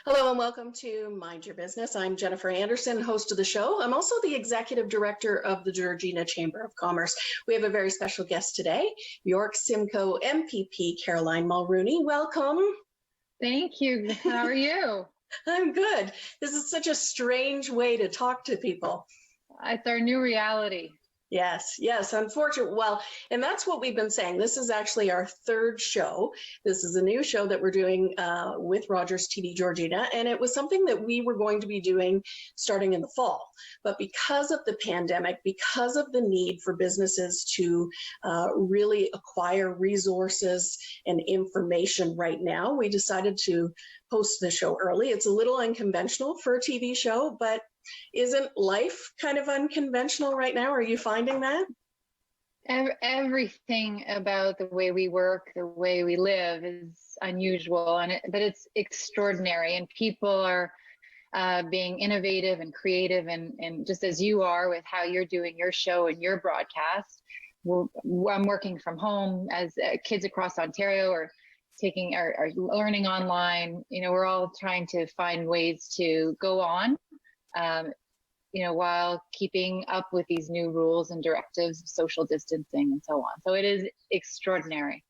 Hello and welcome to Mind Your Business. I'm Jennifer Anderson, host of the show. I'm also the executive director of the Georgina Chamber of Commerce. We have a very special guest today, York-Simcoe MPP Caroline Mulroney. Welcome. Thank you. How are you? I'm good. This is such a strange way to talk to people. It's our new reality. Yes, unfortunately. Well, and that's what we've been saying. This is actually our third show. This is a new show that we're doing with Rogers TV Georgina, and it was something that we were going to be doing starting in the fall. But because of the pandemic, because of the need for businesses to really acquire resources and information right now, we decided to post the show early. It's a little unconventional for a TV show, but isn't life kind of unconventional right now? Are you finding that? Everything about the way we work, the way we live is unusual, but it's extraordinary. And people are being innovative and creative, and just as you are with how you're doing your show and your broadcast. I'm working from home as kids across Ontario are learning online. We're all trying to find ways to go on. While keeping up with these new rules and directives, social distancing and so on. So it is extraordinary.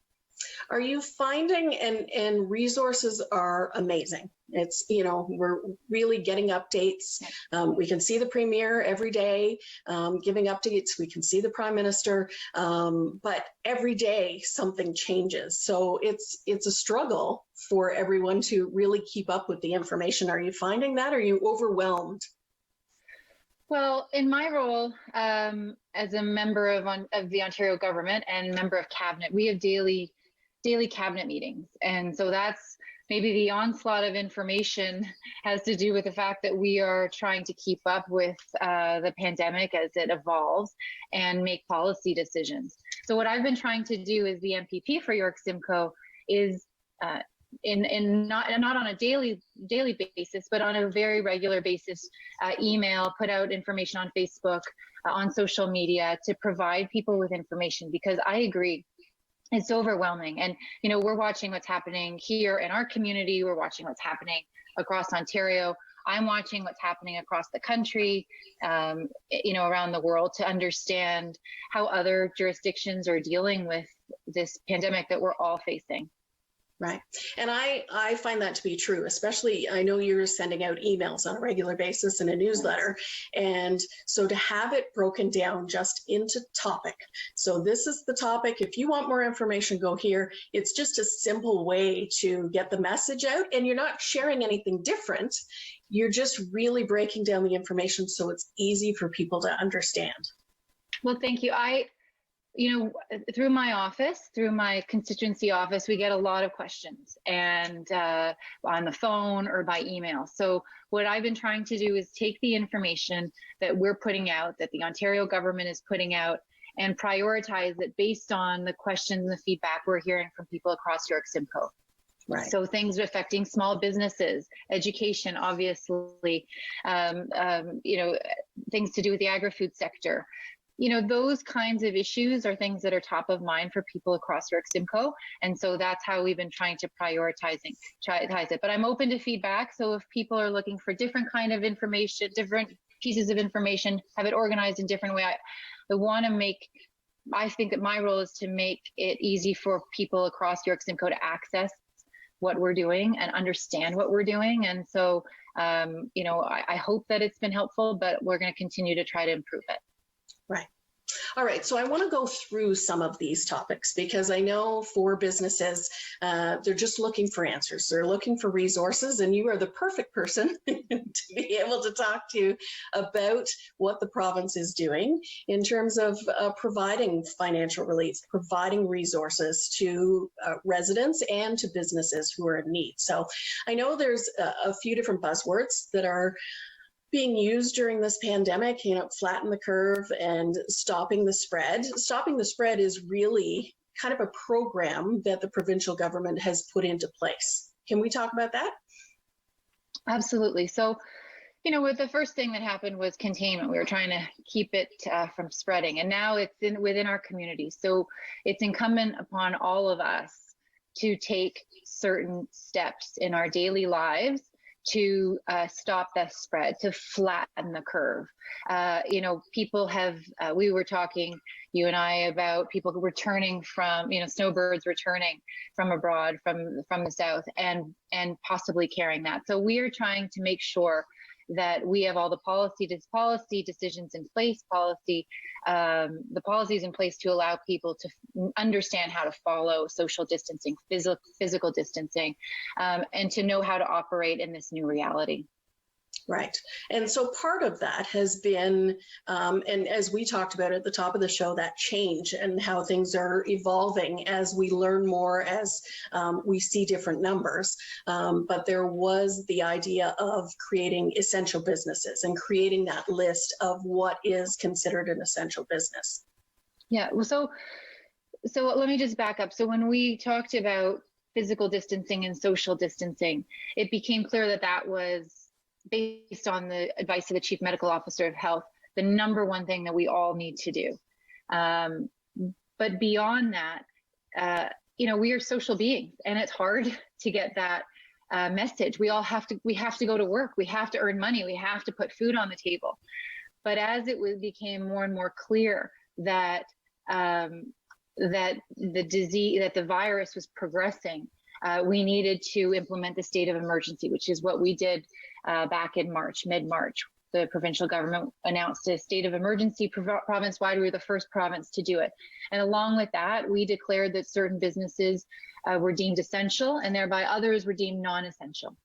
Are you finding, and resources are amazing. It's, we're really getting updates. We can see the Premier every day giving updates. We can see the Prime Minister, but every day something changes. So it's a struggle for everyone to really keep up with the information. Are you finding that? Are you overwhelmed? Well, in my role as a member of the Ontario government and member of cabinet, we have daily cabinet meetings. And so that's maybe the onslaught of information has to do with the fact that we are trying to keep up with the pandemic as it evolves and make policy decisions. So what I've been trying to do as the MPP for York-Simcoe is not on a daily basis, but on a very regular basis, email, put out information on Facebook, on social media to provide people with information, because I agree, it's overwhelming. And, we're watching what's happening here in our community. We're watching what's happening across Ontario. I'm watching what's happening across the country, around the world, to understand how other jurisdictions are dealing with this pandemic that we're all facing. Right. And I find that to be true, especially I know you're sending out emails on a regular basis and a newsletter. And so to have it broken down just into topic. So this is the topic. If you want more information, go here. It's just a simple way to get the message out, and you're not sharing anything different. You're just really breaking down the information so it's easy for people to understand. Well, thank you. Through my office, through my constituency office, we get a lot of questions, and on the phone or by email. So what I've been trying to do is take the information that we're putting out, that the Ontario government is putting out, and prioritize it based on the questions and the feedback we're hearing from people across York-Simcoe. Right. So things affecting small businesses, education, obviously, things to do with the agri-food sector. Those kinds of issues are things that are top of mind for people across York-Simcoe. And so that's how we've been trying to prioritize it. But I'm open to feedback. So if people are looking for different kind of information, different pieces of information, have it organized in different way, I think that my role is to make it easy for people across York-Simcoe to access what we're doing and understand what we're doing. And so, I hope that it's been helpful, but we're going to continue to try to improve it. Right. All right. So I want to go through some of these topics, because I know for businesses, they're just looking for answers. They're looking for resources, and you are the perfect person to be able to talk to about what the province is doing in terms of providing financial relief, providing resources to residents and to businesses who are in need. So I know there's a few different buzzwords that are being used during this pandemic, flatten the curve and stopping the spread. Stopping the spread is really kind of a program that the provincial government has put into place. Can we talk about that? Absolutely. So, the first thing that happened was containment. We were trying to keep it from spreading, and now it's within our community. So it's incumbent upon all of us to take certain steps in our daily lives to stop the spread, to flatten the curve. People have, we were talking, you and I, about people returning from, snowbirds returning from abroad, from the south, and possibly carrying that. So we are trying to make sure that we have all the policy decisions in place, the policies in place to allow people to understand how to follow social distancing, physical distancing, and to know how to operate in this new reality. Right. And so part of that has been, and as we talked about at the top of the show, that change and how things are evolving as we learn more, as we see different numbers. But there was the idea of creating essential businesses and creating that list of what is considered an essential business. Yeah. Well, so let me just back up. So when we talked about physical distancing and social distancing, it became clear that that was, based on the advice of the Chief Medical Officer of Health, the number one thing that we all need to do. But beyond that, we are social beings, and it's hard to get that message. We have to go to work. We have to earn money. We have to put food on the table. But as it became more and more clear that the virus was progressing, we needed to implement the state of emergency, which is what we did back in mid-March. The provincial government announced a state of emergency province-wide. We were the first province to do it. And along with that, we declared that certain businesses were deemed essential, and thereby others were deemed non-essential.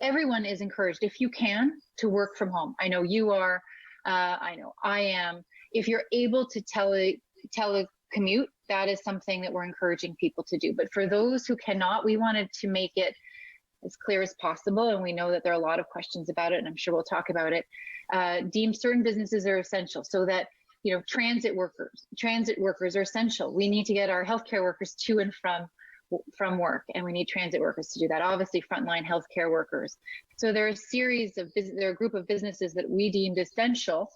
Everyone is encouraged, if you can, to work from home. I know you are, I know I am. If you're able to telecommute, that is something that we're encouraging people to do. But for those who cannot, we wanted to make it as clear as possible, and we know that there are a lot of questions about it, and I'm sure we'll talk about it. Deem certain businesses are essential, so that transit workers are essential. We need to get our healthcare workers to and from work, and we need transit workers to do that. Obviously, frontline healthcare workers. So there are a group of businesses that we deemed essential,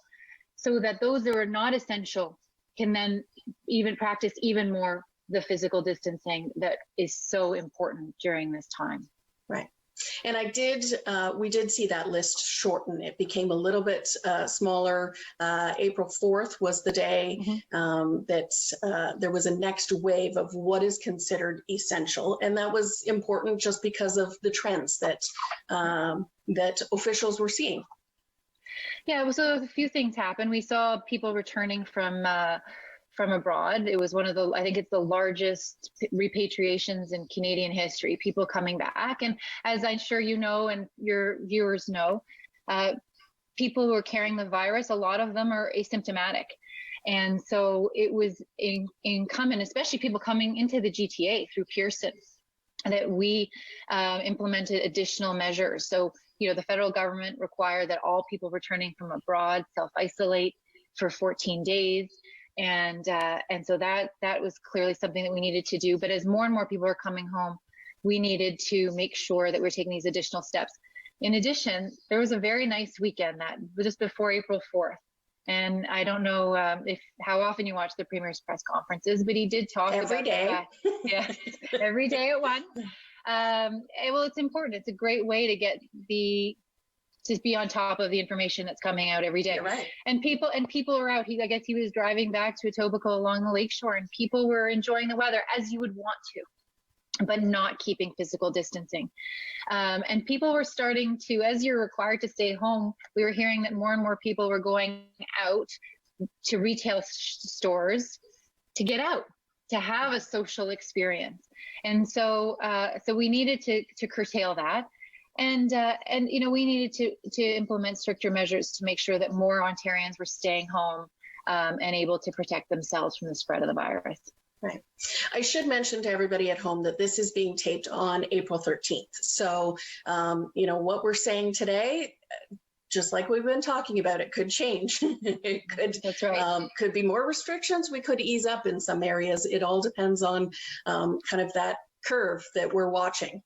so that those that are not essential can then even practice even more the physical distancing that is so important during this time. Right. And we did see that list shorten. It became a little bit smaller. April 4th was the day that there was a next wave of what is considered essential. And that was important just because of the trends that officials were seeing. Yeah, so a few things happened. We saw people returning from abroad. It was I think it's the largest repatriations in Canadian history, people coming back. And as I'm sure you know, and your viewers know, people who are carrying the virus, a lot of them are asymptomatic. And so it was incumbent, especially people coming into the GTA through Pearson, that we implemented additional measures. So, the federal government required that all people returning from abroad self-isolate for 14 days. And so that was clearly something that we needed to do. But as more and more people are coming home, we needed to make sure that we're taking these additional steps. In addition, there was a very nice weekend that just before April 4th. And I don't know how often you watch the Premier's press conferences, but he did talk every day. Yeah, every day at one. Well, it's important. It's a great way to be on top of the information that's coming out every day. You're right. And people are out. I guess he was driving back to Etobicoke along the lakeshore, and people were enjoying the weather as you would want to, but not keeping physical distancing. And people were starting to, as you're required to stay home, we were hearing that more and more people were going out to retail stores to get out, to have a social experience. And so we needed to curtail that. And we needed to implement stricter measures to make sure that more Ontarians were staying home and able to protect themselves from the spread of the virus. Right. I should mention to everybody at home that this is being taped on April 13th. So, what we're saying today, just like we've been talking about, it could change. It could, That's right. Could be more restrictions. We could ease up in some areas. It all depends on kind of that curve that we're watching.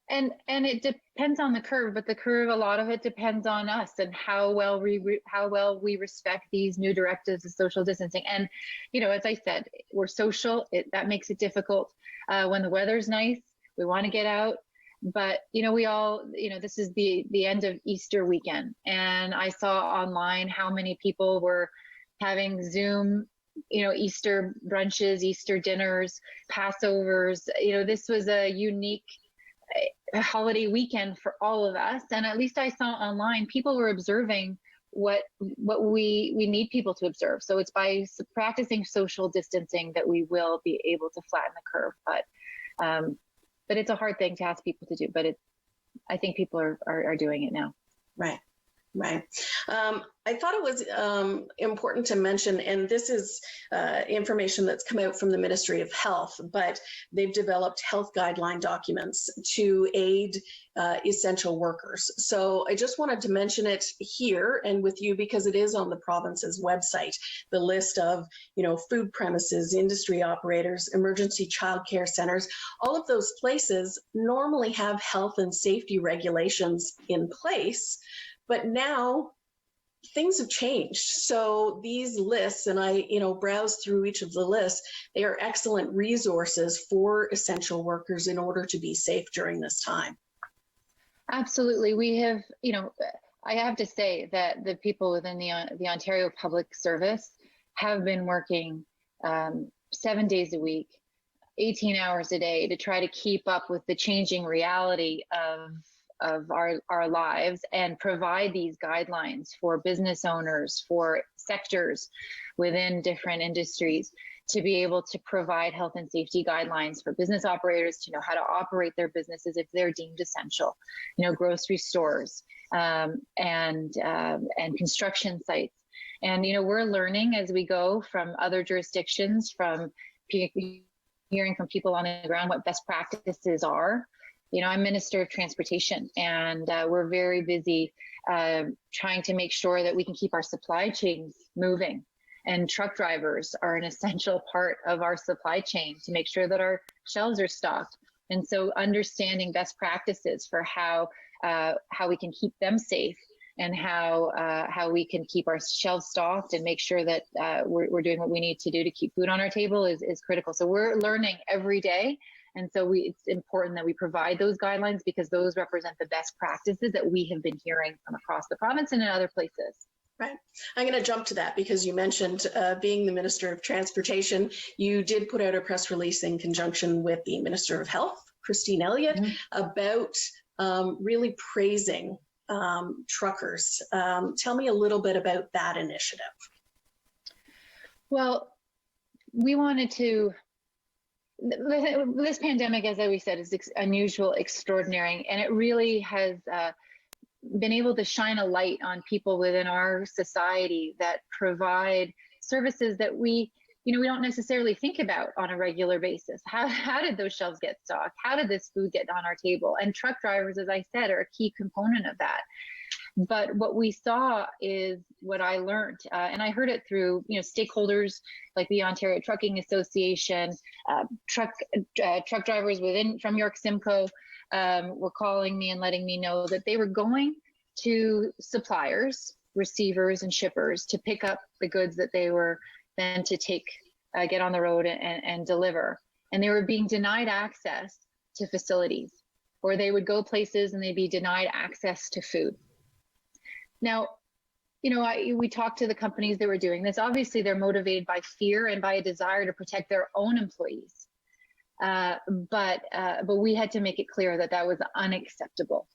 And it depends on the curve, but the curve, a lot of it depends on us and how well we respect these new directives of social distancing. And, as I said, we're social. That makes it difficult. When the weather's nice, we want to get out. But, we all, this is the end of Easter weekend. And I saw online how many people were having Zoom, Easter brunches, Easter dinners, Passovers. This was a unique holiday weekend for all of us. And at least I saw online, people were observing what we need people to observe. So it's by practicing social distancing that we will be able to flatten the curve. But it's a hard thing to ask people to do, but I think people are doing it now. Right. Right. I thought it was important to mention, and this is information that's come out from the Ministry of Health, but they've developed health guideline documents to aid essential workers. So I just wanted to mention it here and with you because it is on the province's website, the list of, food premises, industry operators, emergency childcare centers. All of those places normally have health and safety regulations in place. But now things have changed. So these lists, and I, browsed through each of the lists, they are excellent resources for essential workers in order to be safe during this time. Absolutely. We have, I have to say that the people within the Ontario Public Service have been working 7 days a week, 18 hours a day to try to keep up with the changing reality of our lives and provide these guidelines for business owners, for sectors within different industries to be able to provide health and safety guidelines for business operators to know how to operate their businesses if they're deemed essential, grocery stores and construction sites. And, we're learning as we go from other jurisdictions, from hearing from people on the ground what best practices are. I'm Minister of Transportation, and we're very busy trying to make sure that we can keep our supply chains moving. And truck drivers are an essential part of our supply chain to make sure that our shelves are stocked. And so understanding best practices for how we can keep them safe and how we can keep our shelves stocked and make sure that we're doing what we need to do to keep food on our table is critical. So we're learning every day. And so it's important that we provide those guidelines because those represent the best practices that we have been hearing from across the province and in other places. Right. I'm going to jump to that because you mentioned being the Minister of Transportation. You did put out a press release in conjunction with the Minister of Health, Christine Elliott, about really praising truckers. Tell me a little bit about that initiative. Well, we wanted to. This pandemic, as we said, is unusual, extraordinary, and it really has been able to shine a light on people within our society that provide services that we don't necessarily think about on a regular basis. How did those shelves get stocked? How did this food get on our table? And truck drivers, as I said, are a key component of that. But what we saw is what I learned, and I heard it through stakeholders like the Ontario Trucking Association, truck drivers from York-Simcoe were calling me and letting me know that they were going to suppliers, receivers, and shippers to pick up the goods that they were then to get on the road and deliver, and they were being denied access to facilities, or they would go places and they'd be denied access to food. Now, we talked to the companies that were doing this. Obviously, they're motivated by fear and by a desire to protect their own employees. But we had to make it clear that was unacceptable.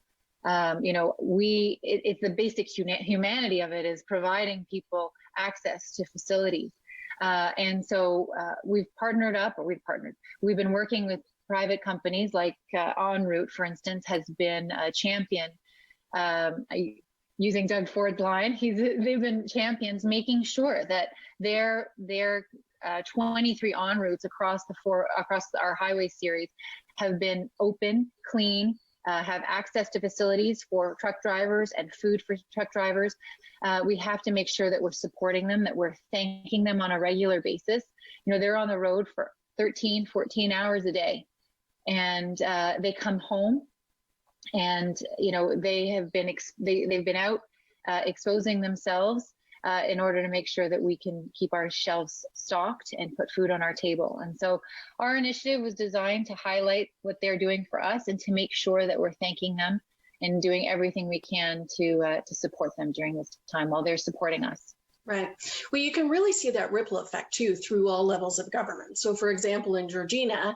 It's the basic humanity of it is providing people access to facilities. And so we've been working with private companies like En Route, for instance, has been a champion. Using Doug Ford's line, they've been champions making sure that their 23 en routes across our highway series have been open, clean, have access to facilities for truck drivers and food for truck drivers. We have to make sure that we're supporting them, that we're thanking them on a regular basis. They're on the road for 13, 14 hours a day, and they come home. And they have been they've been out exposing themselves in order to make sure that we can keep our shelves stocked and put food on our table. And so our initiative was designed to highlight what they're doing for us and to make sure that we're thanking them and doing everything we can to support them during this time while they're supporting us. Right. Well, you can really see that ripple effect too through all levels of government. So, for example, in Georgina,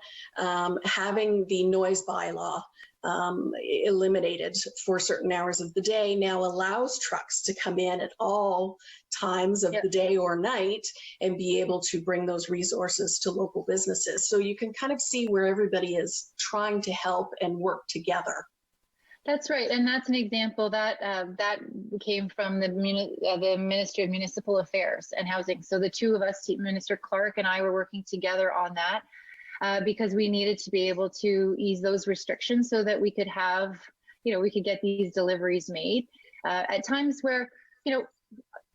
having the noise bylaw eliminated for certain hours of the day now allows trucks to come in at all times of the day or night and be able to bring those resources to local businesses. So you can kind of see where everybody is trying to help and work together. That's right, and that's an example that came from the Ministry of Municipal Affairs and Housing. So the two of us, Minister Clark and I, were working together on that because we needed to be able to ease those restrictions so that we could have, we could get these deliveries made at times where,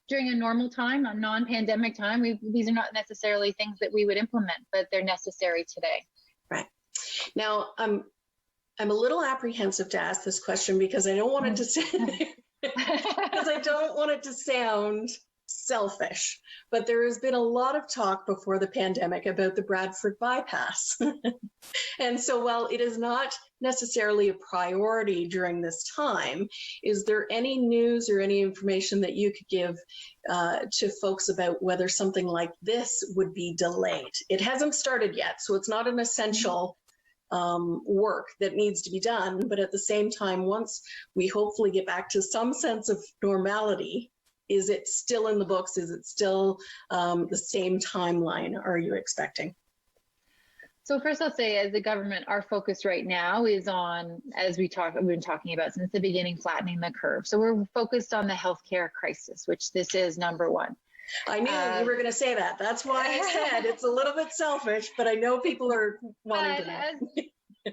during a normal time, a non-pandemic time, these are not necessarily things that we would implement, but they're necessary today. Right. Now, I'm a little apprehensive to ask this question because I don't want it to sound selfish, but there has been a lot of talk before the pandemic about the Bradford Bypass. And so while it is not necessarily a priority during this time, is there any news or any information that you could give to folks about whether something like this would be delayed? It hasn't started yet, so it's not an essential work that needs to be done. But at the same time, once we hopefully get back to some sense of normality, is it still in the books? Is it still the same timeline are you expecting? So first I'll say, as a government, our focus right now is on, as we've been talking about since the beginning, flattening the curve. So we're focused on the healthcare crisis, which this is number one. I knew you were going to say that. That's why I said it's a little bit selfish, but I know people are wanting to know.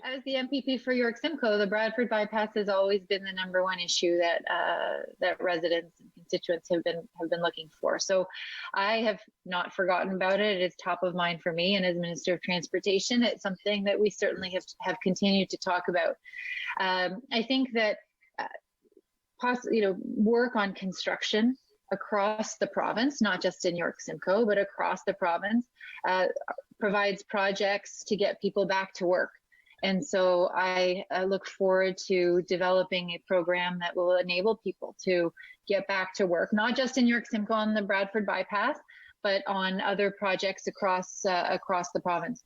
As the MPP for York-Simcoe, the Bradford Bypass has always been the number one issue that residents and constituents have been looking for. So I have not forgotten about it. It is top of mind for me, and as Minister of Transportation, it's something that we certainly have continued to talk about. I think that work on construction across the province, not just in York-Simcoe, but across the province, provides projects to get people back to work. And so I look forward to developing a program that will enable people to get back to work, not just in York-Simcoe on the Bradford Bypass, but on other projects across the province.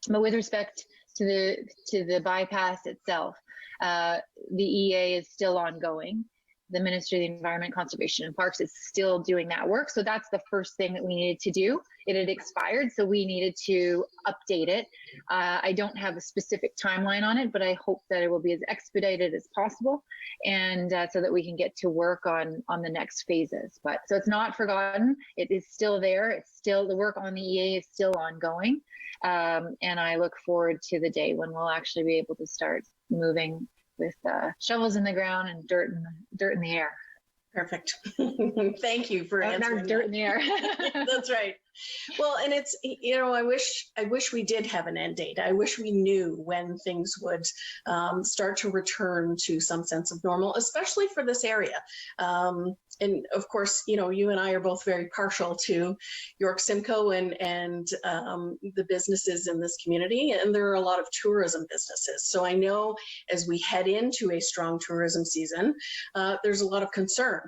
But with respect to the bypass itself, the EA is still ongoing. The Ministry of the Environment, Conservation and Parks is still doing that work. So that's the first thing that we needed to do. It had expired, so we needed to update it. I don't have a specific timeline on it, but I hope that it will be as expedited as possible, and so that we can get to work on the next phases. But so it's not forgotten. It is still there. It's still, the work on the EA is still ongoing. And I look forward to the day when we'll actually be able to start moving with shovels in the ground and dirt in the air. Perfect. Thank you for answering. Dirt in the air. That's right. Well, and it's, I wish we did have an end date. I wish we knew when things would start to return to some sense of normal, especially for this area. And of course, you and I are both very partial to York-Simcoe and the businesses in this community, and there are a lot of tourism businesses. So I know as we head into a strong tourism season, there's a lot of concern.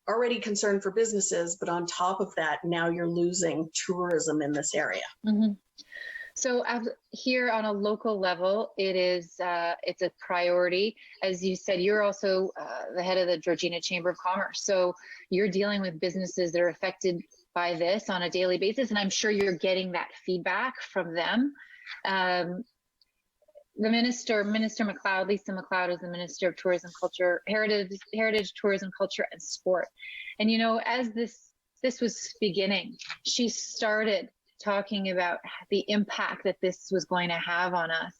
Already concern for businesses, but on top of that, now you're losing tourism in this area. Mm-hmm. So here on a local level, it's a priority. As you said, you're also the head of the Georgina Chamber of Commerce. So you're dealing with businesses that are affected by this on a daily basis, and I'm sure you're getting that feedback from them. The Minister McLeod, Lisa McLeod, is the Minister of Tourism, Culture, Heritage, Tourism, Culture, and Sport. And as this was beginning, she started talking about the impact that this was going to have on us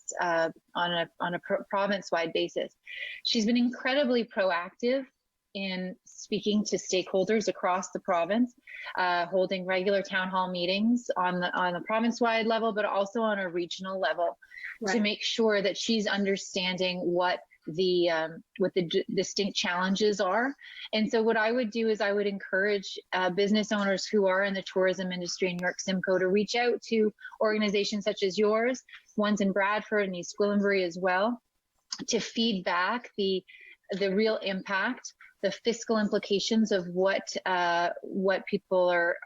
on a province-wide basis. She's been incredibly proactive in speaking to stakeholders across the province, holding regular town hall meetings on the province-wide level, but also on a regional level, right, to make sure that she's understanding what distinct challenges are. And so what I would do is I would encourage business owners who are in the tourism industry in York-Simcoe to reach out to organizations such as yours, ones in Bradford and East Gwillimbury as well, to feed back the real impact, the fiscal implications of what people are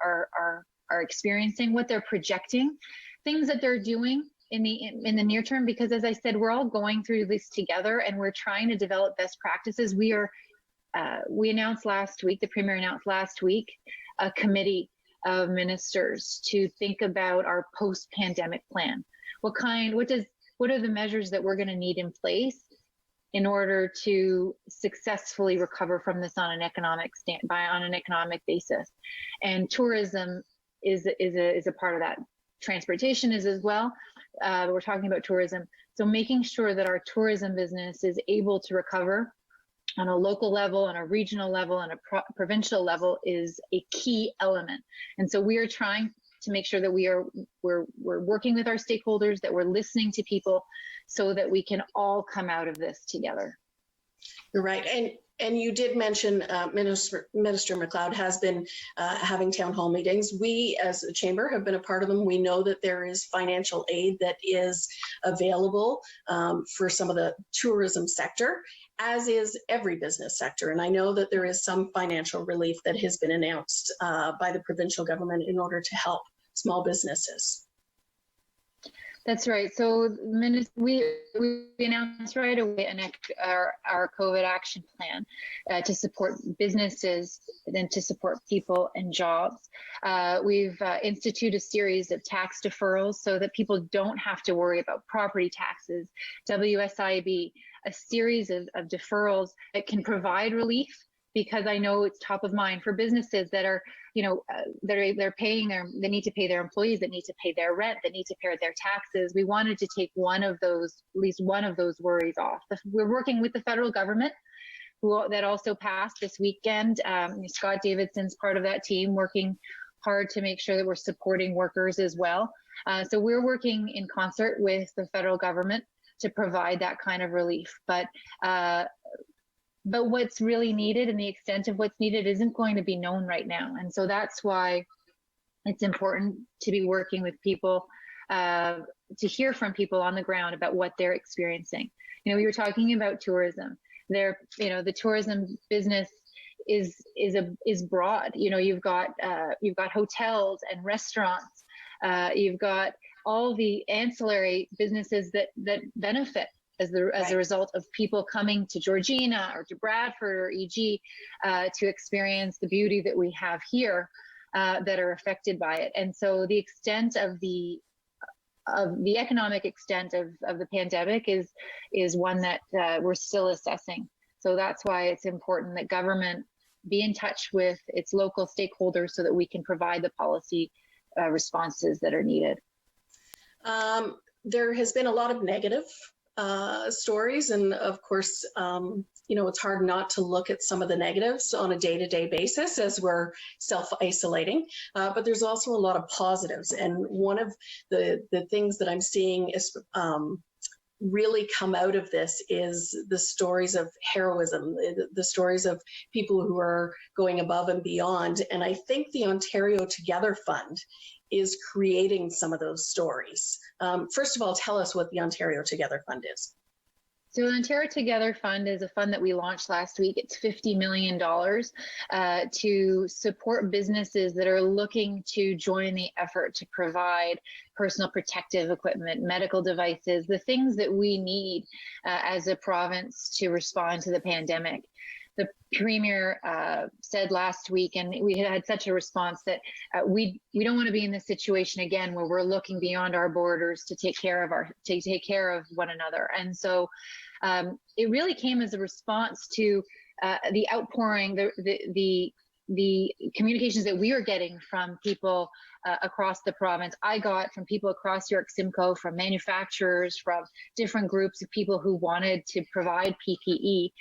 experiencing, what they're projecting, things that they're doing in the near term. Because as I said, we're all going through this together, and we're trying to develop best practices. We announced last week, the Premier announced last week, a committee of ministers to think about our post-pandemic plan. What are the measures that we're going to need in place in order to successfully recover from this on an economic basis? And tourism is a part of that. Transportation is as well. We're talking about tourism. So making sure that our tourism business is able to recover on a local level, on a regional level, on a provincial level is a key element. And so we are trying to make sure that we're working with our stakeholders, that we're listening to people, so that we can all come out of this together. You're right. And you did mention Minister MacLeod has been having town hall meetings. We as a chamber have been a part of them. We know that there is financial aid that is available for some of the tourism sector, as is every business sector. And I know that there is some financial relief that has been announced by the provincial government in order to help small businesses. That's right. So we announced right away our COVID action plan to support businesses and to support people and jobs. We've instituted a series of tax deferrals so that people don't have to worry about property taxes, WSIB, a series of deferrals that can provide relief, because I know it's top of mind for businesses that are, they need to pay their employees, that need to pay their rent, that need to pay their taxes. We wanted to take at least one of those worries off. We're working with the federal government, that also passed this weekend. Scott Davidson's part of that team, working hard to make sure that we're supporting workers as well. So we're working in concert with the federal government to provide that kind of relief. But what's really needed and the extent of what's needed isn't going to be known right now. And so that's why it's important to be working with people, to hear from people on the ground about what they're experiencing. We were talking about tourism. The tourism business is broad. You've got hotels and restaurants. You've got all the ancillary businesses that benefit as a result of people coming to Georgina or to Bradford or EG to experience the beauty that we have here that are affected by it. And so the extent of the economic extent of the pandemic is one that we're still assessing. So that's why it's important that government be in touch with its local stakeholders so that we can provide the policy responses that are needed. There has been a lot of negative stories, and of course, it's hard not to look at some of the negatives on a day-to-day basis as we're self-isolating, but there's also a lot of positives. And one of the things that I'm seeing is really come out of this is the stories of heroism, the stories of people who are going above and beyond. And I think the Ontario Together Fund is creating some of those stories. First of all, tell us what the Ontario Together Fund is. So the Ontario Together Fund is a fund that we launched last week. It's $50 million to support businesses that are looking to join the effort to provide personal protective equipment, medical devices, the things that we need as a province to respond to the pandemic. The Premier said last week, and we had such a response, that we don't want to be in this situation again where we're looking beyond our borders to take care of one another. And so it really came as a response to the outpouring, the communications that we were getting from people across the province. I got from people across York-Simcoe, from manufacturers, from different groups of people who wanted to provide PPE.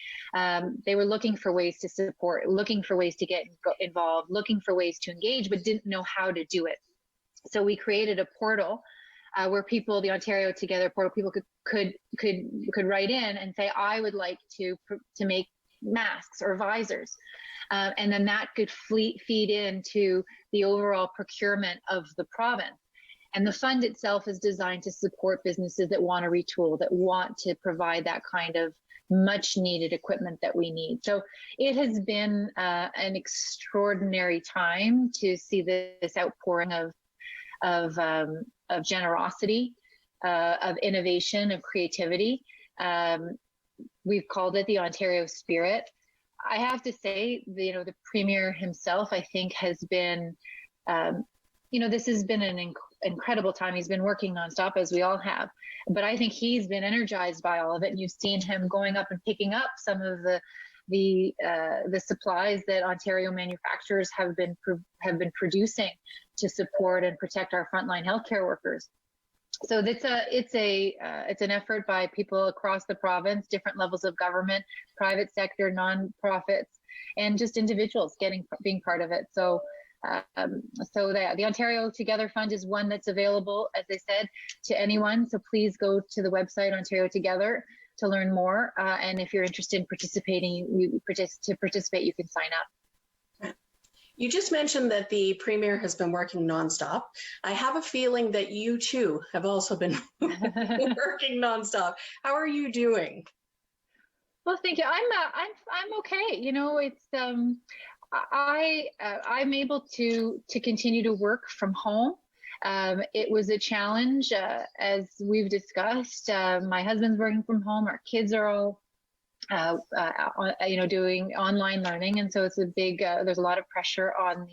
They were looking for ways to support, looking for ways to get involved, looking for ways to engage, but didn't know how to do it. So we created a portal where people, the Ontario Together portal, people could write in and say, I would like to make masks or visors. And then that could feed into the overall procurement of the province. And the fund itself is designed to support businesses that want to retool, that want to provide that kind of much needed equipment that we need. So it has been an extraordinary time to see this outpouring of generosity, of innovation, of creativity. We've called it the Ontario Spirit. I have to say, the Premier himself, I think, has been, this has been an incredible time. He's been working nonstop, as we all have, but I think he's been energized by all of it. And you've seen him going up and picking up some of the supplies that Ontario manufacturers have been producing to support and protect our frontline healthcare workers. So it's an effort by people across the province, different levels of government, private sector, nonprofits, and just individuals being part of it. So the Ontario Together Fund is one that's available, as I said, to anyone. So please go to the website Ontario Together to learn more. And if you're interested in participating, to participate, you can sign up. You just mentioned that the Premier has been working nonstop. I have a feeling that you too have also been working nonstop. How are you doing? Well, thank you. I'm okay. I'm able to continue to work from home. It was a challenge, as we've discussed. My husband's working from home. Our kids are all doing online learning, and so it's a big. There's a lot of pressure on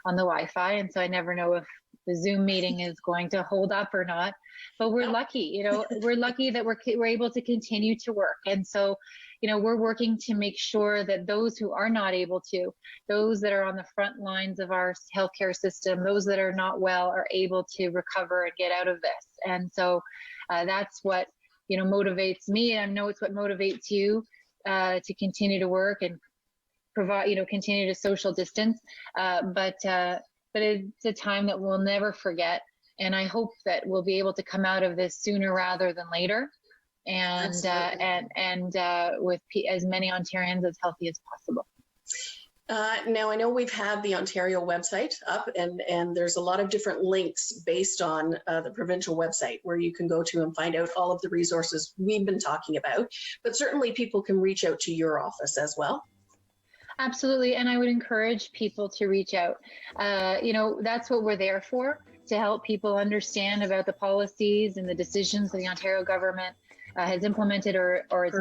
the Wi-Fi, and so I never know if the Zoom meeting is going to hold up or not. But we're lucky, we're lucky that we're able to continue to work, and so we're working to make sure that those who are not able to, those that are on the front lines of our healthcare system, those that are not well, are able to recover and get out of this. And so that's what motivates me, and I know it's what motivates you to continue to work and provide, continue to social distance. But it's a time that we'll never forget, and I hope that we'll be able to come out of this sooner rather than later, and with as many Ontarians as healthy as possible. Now, I know we've had the Ontario website up, and there's a lot of different links based on the provincial website where you can go to and find out all of the resources we've been talking about. But certainly people can reach out to your office as well. Absolutely, and I would encourage people to reach out. That's what we're there for, to help people understand about the policies and the decisions that the Ontario government has implemented or is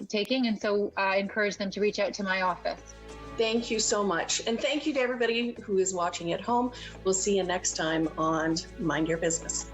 taking. And so I encourage them to reach out to my office. Thank you so much. And thank you to everybody who is watching at home. We'll see you next time on Mind Your Business.